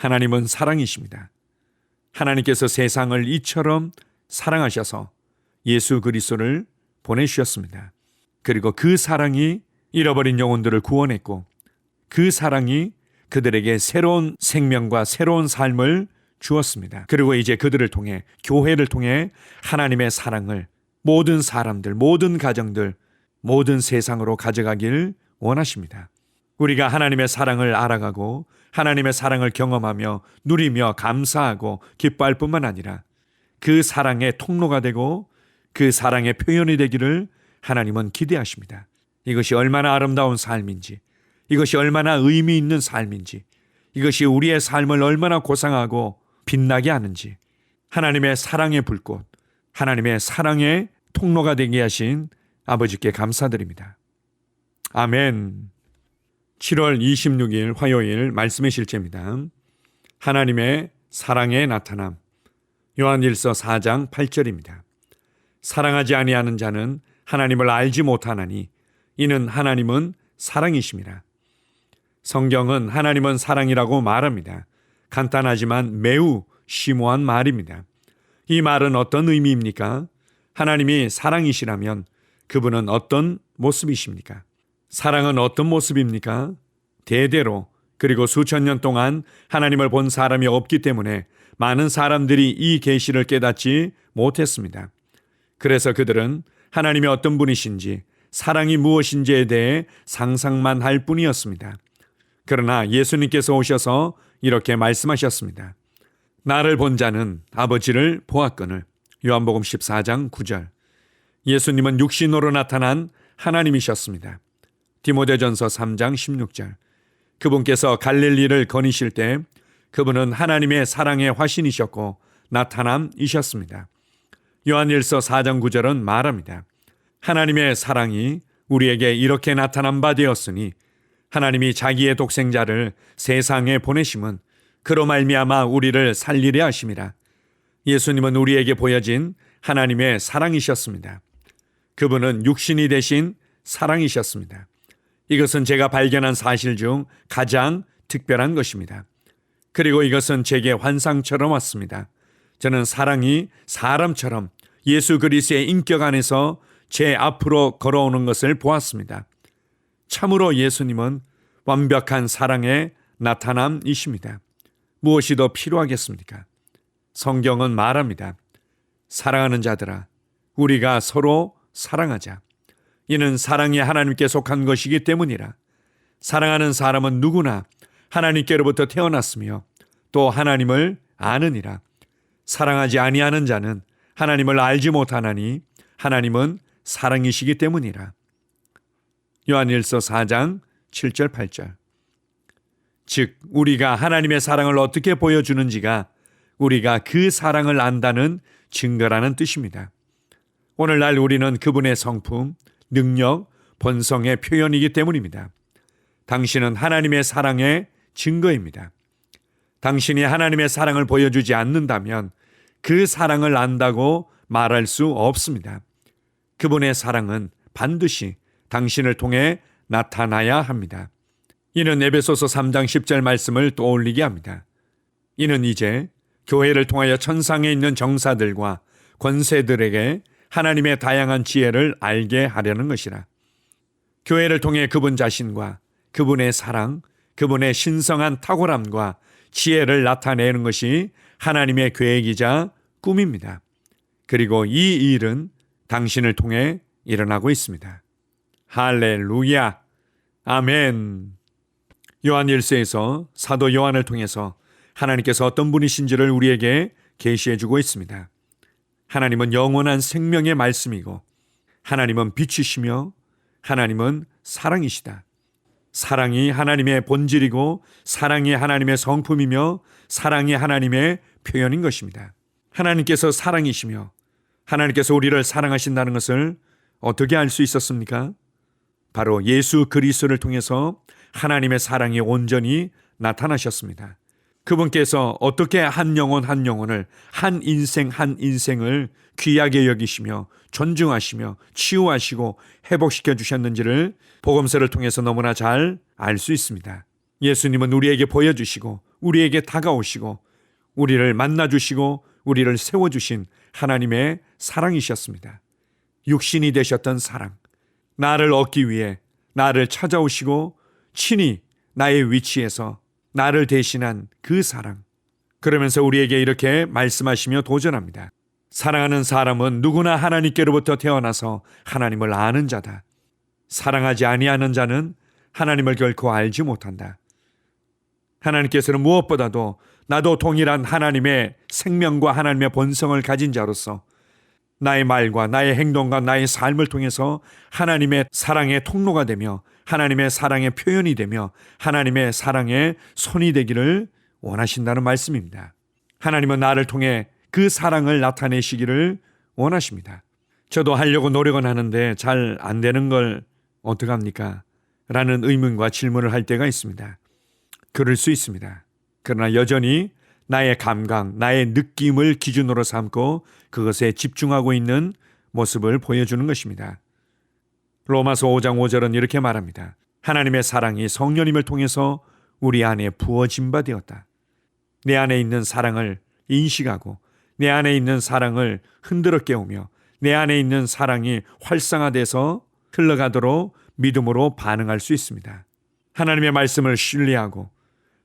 하나님은 사랑이십니다. 하나님께서 세상을 이처럼 사랑하셔서 예수 그리스도를 보내주셨습니다. 그리고 그 사랑이 잃어버린 영혼들을 구원했고 그 사랑이 그들에게 새로운 생명과 새로운 삶을 주었습니다. 그리고 이제 그들을 통해, 교회를 통해 하나님의 사랑을 모든 사람들, 모든 가정들, 모든 세상으로 가져가길 원하십니다. 우리가 하나님의 사랑을 알아가고 하나님의 사랑을 경험하며 누리며 감사하고 기뻐할 뿐만 아니라 그 사랑의 통로가 되고 그 사랑의 표현이 되기를 하나님은 기대하십니다. 이것이 얼마나 아름다운 삶인지, 이것이 얼마나 의미 있는 삶인지, 이것이 우리의 삶을 얼마나 고상하고 빛나게 하는지, 하나님의 사랑의 불꽃, 하나님의 사랑의 통로가 되게 하신 아버지께 감사드립니다. 아멘. 7월 26일 화요일 말씀의 실제입니다. 하나님의 사랑의 나타남. 요한일서 4장 8절입니다. 사랑하지 아니하는 자는 하나님을 알지 못하나니 이는 하나님은 사랑이심이라. 성경은 하나님은 사랑이라고 말합니다. 간단하지만 매우 심오한 말입니다. 이 말은 어떤 의미입니까? 하나님이 사랑이시라면 그분은 어떤 모습이십니까? 사랑은 어떤 모습입니까? 대대로 그리고 수천 년 동안 하나님을 본 사람이 없기 때문에 많은 사람들이 이 계시를 깨닫지 못했습니다. 그래서 그들은 하나님이 어떤 분이신지, 사랑이 무엇인지에 대해 상상만 할 뿐이었습니다. 그러나 예수님께서 오셔서 이렇게 말씀하셨습니다. 나를 본 자는 아버지를 보았거늘. 요한복음 14장 9절. 예수님은 육신으로 나타난 하나님이셨습니다. 디모데전서 3장 16절. 그분께서 갈릴리를 거니실 때 그분은 하나님의 사랑의 화신이셨고 나타남이셨습니다. 요한일서 4장 9절은 말합니다. 하나님의 사랑이 우리에게 이렇게 나타난 바 되었으니 하나님이 자기의 독생자를 세상에 보내심은 그로 말미암아 우리를 살리려 하심이라. 예수님은 우리에게 보여진 하나님의 사랑이셨습니다. 그분은 육신이 되신 사랑이셨습니다. 이것은 제가 발견한 사실 중 가장 특별한 것입니다. 그리고 이것은 제게 환상처럼 왔습니다. 저는 사랑이 사람처럼 예수 그리스도의 인격 안에서 제 앞으로 걸어오는 것을 보았습니다. 참으로 예수님은 완벽한 사랑의 나타남이십니다. 무엇이 더 필요하겠습니까? 성경은 말합니다. 사랑하는 자들아, 우리가 서로 사랑하자. 이는 사랑이 하나님께 속한 것이기 때문이라. 사랑하는 사람은 누구나 하나님께로부터 태어났으며 또 하나님을 아느니라. 사랑하지 아니하는 자는 하나님을 알지 못하나니 하나님은 사랑이시기 때문이라. 요한일서 4장 7절 8절. 즉 우리가 하나님의 사랑을 어떻게 보여주는지가 우리가 그 사랑을 안다는 증거라는 뜻입니다. 오늘날 우리는 그분의 성품, 능력, 본성의 표현이기 때문입니다. 당신은 하나님의 사랑의 증거입니다. 당신이 하나님의 사랑을 보여주지 않는다면 그 사랑을 안다고 말할 수 없습니다. 그분의 사랑은 반드시 당신을 통해 나타나야 합니다. 이는 에베소서 3장 10절 말씀을 떠올리게 합니다. 이는 이제 교회를 통하여 천상에 있는 정사들과 권세들에게 하나님의 다양한 지혜를 알게 하려는 것이라. 교회를 통해 그분 자신과 그분의 사랑, 그분의 신성한 탁월함과 지혜를 나타내는 것이 하나님의 계획이자 꿈입니다. 그리고 이 일은 당신을 통해 일어나고 있습니다. 할렐루야! 아멘! 요한일서에서 사도 요한을 통해서 하나님께서 어떤 분이신지를 우리에게 계시해주고 있습니다. 하나님은 영원한 생명의 말씀이고 하나님은 빛이시며 하나님은 사랑이시다. 사랑이 하나님의 본질이고 사랑이 하나님의 성품이며 사랑이 하나님의 표현인 것입니다. 하나님께서 사랑이시며 하나님께서 우리를 사랑하신다는 것을 어떻게 알 수 있었습니까? 바로 예수 그리스도를 통해서 하나님의 사랑이 온전히 나타나셨습니다. 그분께서 어떻게 한 영혼 한 영혼을, 한 인생 한 인생을 귀하게 여기시며 존중하시며 치유하시고 회복시켜 주셨는지를 복음서를 통해서 너무나 잘 알 수 있습니다. 예수님은 우리에게 보여주시고 우리에게 다가오시고 우리를 만나주시고 우리를 세워주신 하나님의 사랑이셨습니다. 육신이 되셨던 사랑, 나를 얻기 위해 나를 찾아오시고 친히 나의 위치에서 나를 대신한 그 사랑. 그러면서 우리에게 이렇게 말씀하시며 도전합니다. 사랑하는 사람은 누구나 하나님께로부터 태어나서 하나님을 아는 자다. 사랑하지 아니하는 자는 하나님을 결코 알지 못한다. 하나님께서는 무엇보다도 나도 동일한 하나님의 생명과 하나님의 본성을 가진 자로서 나의 말과 나의 행동과 나의 삶을 통해서 하나님의 사랑의 통로가 되며 하나님의 사랑의 표현이 되며 하나님의 사랑의 손이 되기를 원하신다는 말씀입니다. 하나님은 나를 통해 그 사랑을 나타내시기를 원하십니다. 저도 하려고 노력은 하는데 잘 안 되는 걸 어떡합니까? 라는 의문과 질문을 할 때가 있습니다. 그럴 수 있습니다. 그러나 여전히 나의 감각, 나의 느낌을 기준으로 삼고 그것에 집중하고 있는 모습을 보여주는 것입니다. 로마서 5장 5절은 이렇게 말합니다. 하나님의 사랑이 성령님을 통해서 우리 안에 부어진 바 되었다. 내 안에 있는 사랑을 인식하고 내 안에 있는 사랑을 흔들어 깨우며 내 안에 있는 사랑이 활성화돼서 흘러가도록 믿음으로 반응할 수 있습니다. 하나님의 말씀을 신뢰하고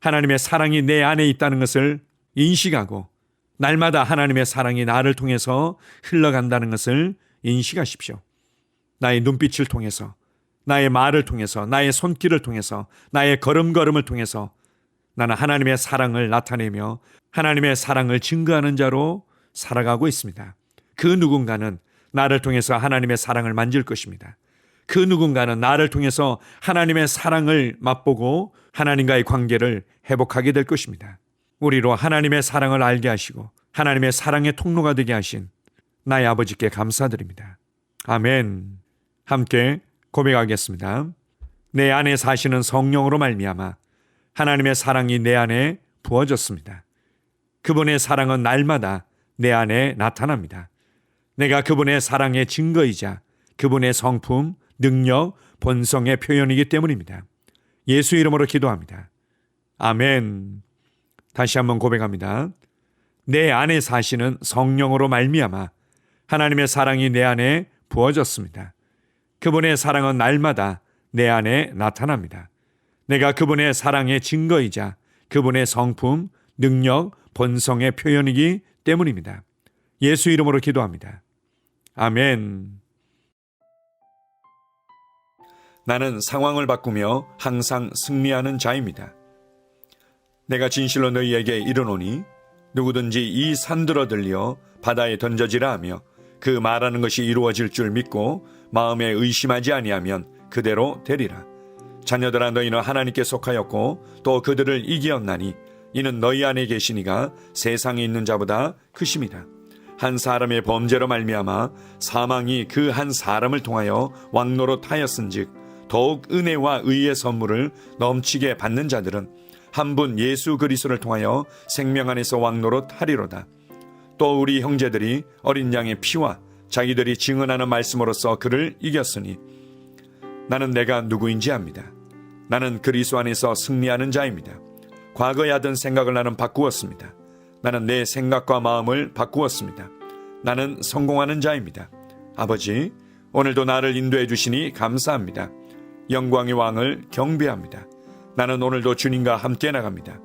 하나님의 사랑이 내 안에 있다는 것을 인식하고 날마다 하나님의 사랑이 나를 통해서 흘러간다는 것을 인식하십시오. 나의 눈빛을 통해서, 나의 말을 통해서, 나의 손길을 통해서, 나의 걸음걸음을 통해서 나는 하나님의 사랑을 나타내며 하나님의 사랑을 증거하는 자로 살아가고 있습니다. 그 누군가는 나를 통해서 하나님의 사랑을 만질 것입니다. 그 누군가는 나를 통해서 하나님의 사랑을 맛보고 하나님과의 관계를 회복하게 될 것입니다. 우리로 하나님의 사랑을 알게 하시고 하나님의 사랑의 통로가 되게 하신 나의 아버지께 감사드립니다. 아멘. 함께 고백하겠습니다. 내 안에 사시는 성령으로 말미암아 하나님의 사랑이 내 안에 부어졌습니다. 그분의 사랑은 날마다 내 안에 나타납니다. 내가 그분의 사랑의 증거이자 그분의 성품, 능력, 본성의 표현이기 때문입니다. 예수 이름으로 기도합니다. 아멘. 다시 한번 고백합니다. 내 안에 사시는 성령으로 말미암아 하나님의 사랑이 내 안에 부어졌습니다. 그분의 사랑은 날마다 내 안에 나타납니다. 내가 그분의 사랑의 증거이자 그분의 성품, 능력, 본성의 표현이기 때문입니다. 예수 이름으로 기도합니다. 아멘. 나는 상황을 바꾸며 항상 승리하는 자입니다. 내가 진실로 너희에게 이르노니 누구든지 이 산들어 들려 바다에 던져지라 하며 그 말하는 것이 이루어질 줄 믿고 마음에 의심하지 아니하면 그대로 되리라. 자녀들아 너희는 하나님께 속하였고 또 그들을 이기었나니 이는 너희 안에 계시니가 세상에 있는 자보다 크심이라. 한 사람의 범죄로 말미암아 사망이 그 한 사람을 통하여 왕노릇하였은즉 더욱 은혜와 의의 선물을 넘치게 받는 자들은 한 분 예수 그리스도를 통하여 생명 안에서 왕노릇하리로다. 또 우리 형제들이 어린 양의 피와 자기들이 증언하는 말씀으로써 그를 이겼으니 나는 내가 누구인지 압니다. 나는 그리스도 안에서 승리하는 자입니다. 과거에 하던 생각을 나는 바꾸었습니다. 나는 내 생각과 마음을 바꾸었습니다. 나는 성공하는 자입니다. 아버지, 오늘도 나를 인도해 주시니 감사합니다. 영광의 왕을 경배합니다. 나는 오늘도 주님과 함께 나갑니다.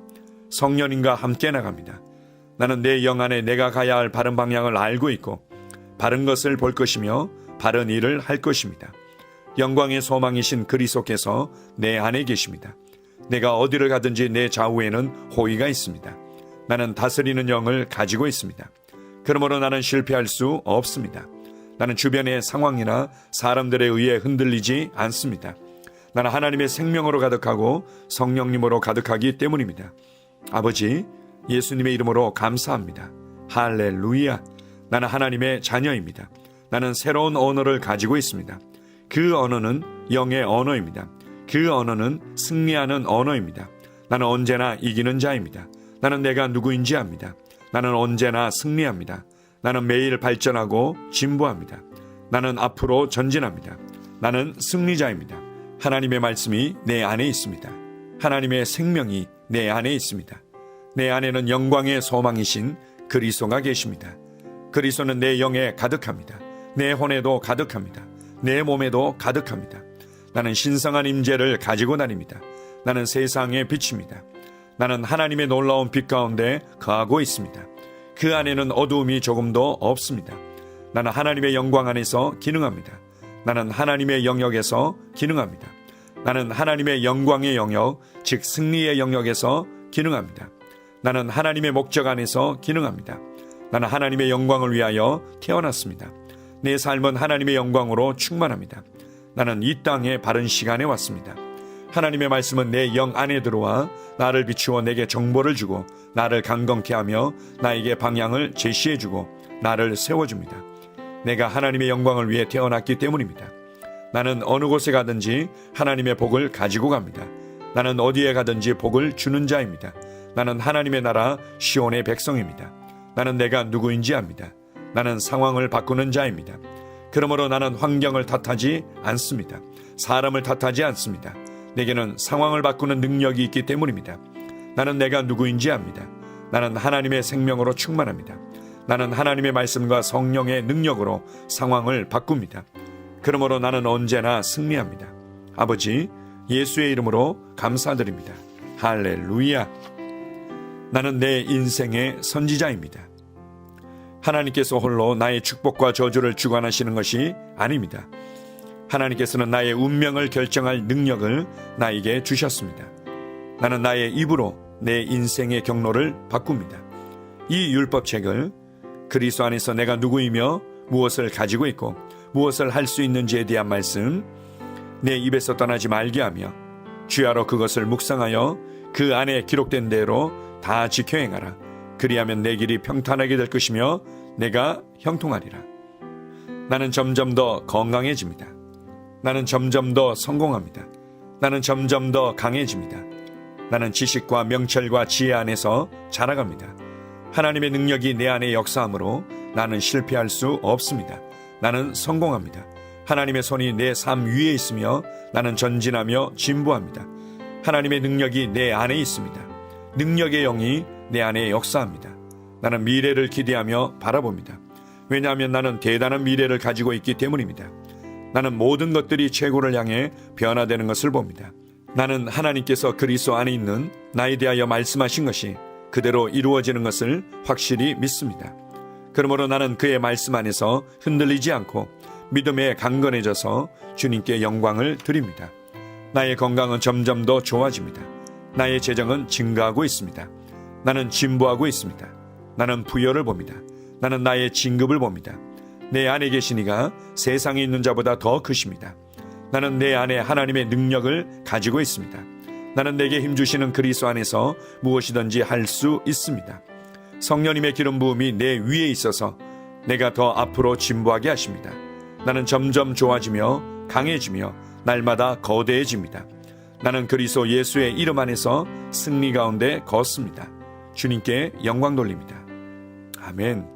성령님과 함께 나갑니다. 나는 내 영 안에 내가 가야 할 바른 방향을 알고 있고 바른 것을 볼 것이며 바른 일을 할 것입니다. 영광의 소망이신 그리스도께서 내 안에 계십니다. 내가 어디를 가든지 내 좌우에는 호의가 있습니다. 나는 다스리는 영을 가지고 있습니다. 그러므로 나는 실패할 수 없습니다. 나는 주변의 상황이나 사람들에 의해 흔들리지 않습니다. 나는 하나님의 생명으로 가득하고 성령님으로 가득하기 때문입니다. 아버지, 예수님의 이름으로 감사합니다. 할렐루야. 나는 하나님의 자녀입니다. 나는 새로운 언어를 가지고 있습니다. 그 언어는 영의 언어입니다. 그 언어는 승리하는 언어입니다. 나는 언제나 이기는 자입니다. 나는 내가 누구인지 압니다. 나는 언제나 승리합니다. 나는 매일 발전하고 진보합니다. 나는 앞으로 전진합니다. 나는 승리자입니다. 하나님의 말씀이 내 안에 있습니다. 하나님의 생명이 내 안에 있습니다. 내 안에는 영광의 소망이신 그리스도가 계십니다. 그리스도는 내 영에 가득합니다. 내 혼에도 가득합니다. 내 몸에도 가득합니다. 나는 신성한 임재를 가지고 다닙니다. 나는 세상의 빛입니다. 나는 하나님의 놀라운 빛 가운데 거하고 있습니다. 그 안에는 어두움이 조금도 없습니다. 나는 하나님의 영광 안에서 기능합니다. 나는 하나님의 영역에서 기능합니다. 나는 하나님의 영광의 영역, 즉 승리의 영역에서 기능합니다. 나는 하나님의 목적 안에서 기능합니다. 나는 하나님의 영광을 위하여 태어났습니다. 내 삶은 하나님의 영광으로 충만합니다. 나는 이 땅에 바른 시간에 왔습니다. 하나님의 말씀은 내 영 안에 들어와 나를 비추어 내게 정보를 주고 나를 강건케 하며 나에게 방향을 제시해 주고 나를 세워줍니다. 내가 하나님의 영광을 위해 태어났기 때문입니다. 나는 어느 곳에 가든지 하나님의 복을 가지고 갑니다. 나는 어디에 가든지 복을 주는 자입니다. 나는 하나님의 나라 시온의 백성입니다. 나는 내가 누구인지 압니다. 나는 상황을 바꾸는 자입니다. 그러므로 나는 환경을 탓하지 않습니다. 사람을 탓하지 않습니다. 내게는 상황을 바꾸는 능력이 있기 때문입니다. 나는 내가 누구인지 압니다. 나는 하나님의 생명으로 충만합니다. 나는 하나님의 말씀과 성령의 능력으로 상황을 바꿉니다. 그러므로 나는 언제나 승리합니다. 아버지, 예수의 이름으로 감사드립니다. 할렐루야. 나는 내 인생의 선지자입니다. 하나님께서 홀로 나의 축복과 저주를 주관하시는 것이 아닙니다. 하나님께서는 나의 운명을 결정할 능력을 나에게 주셨습니다. 나는 나의 입으로 내 인생의 경로를 바꿉니다. 이 율법책을 그리스도 안에서 내가 누구이며 무엇을 가지고 있고 무엇을 할 수 있는지에 대한 말씀, 내 입에서 떠나지 말게 하며 주야로 그것을 묵상하여 그 안에 기록된 대로 다 지켜 행하라. 그리하면 내 길이 평탄하게 될 것이며 내가 형통하리라. 나는 점점 더 건강해집니다. 나는 점점 더 성공합니다. 나는 점점 더 강해집니다. 나는 지식과 명철과 지혜 안에서 자라갑니다. 하나님의 능력이 내 안에 역사하므로 나는 실패할 수 없습니다. 나는 성공합니다. 하나님의 손이 내 삶 위에 있으며 나는 전진하며 진보합니다. 하나님의 능력이 내 안에 있습니다. 능력의 영이 내 안에 역사합니다. 나는 미래를 기대하며 바라봅니다. 왜냐하면 나는 대단한 미래를 가지고 있기 때문입니다. 나는 모든 것들이 최고를 향해 변화되는 것을 봅니다. 나는 하나님께서 그리스도 안에 있는 나에 대하여 말씀하신 것이 그대로 이루어지는 것을 확실히 믿습니다. 그러므로 나는 그의 말씀 안에서 흔들리지 않고 믿음에 강건해져서 주님께 영광을 드립니다. 나의 건강은 점점 더 좋아집니다. 나의 재정은 증가하고 있습니다. 나는 진보하고 있습니다. 나는 부여를 봅니다. 나는 나의 진급을 봅니다. 내 안에 계신 이가 세상에 있는 자보다 더 크십니다. 나는 내 안에 하나님의 능력을 가지고 있습니다. 나는 내게 힘주시는 그리스도 안에서 무엇이든지 할 수 있습니다. 성령님의 기름 부음이 내 위에 있어서 내가 더 앞으로 진보하게 하십니다. 나는 점점 좋아지며 강해지며 날마다 거대해집니다. 나는 그리스도 예수의 이름 안에서 승리 가운데 걷습니다. 주님께 영광 돌립니다. 아멘.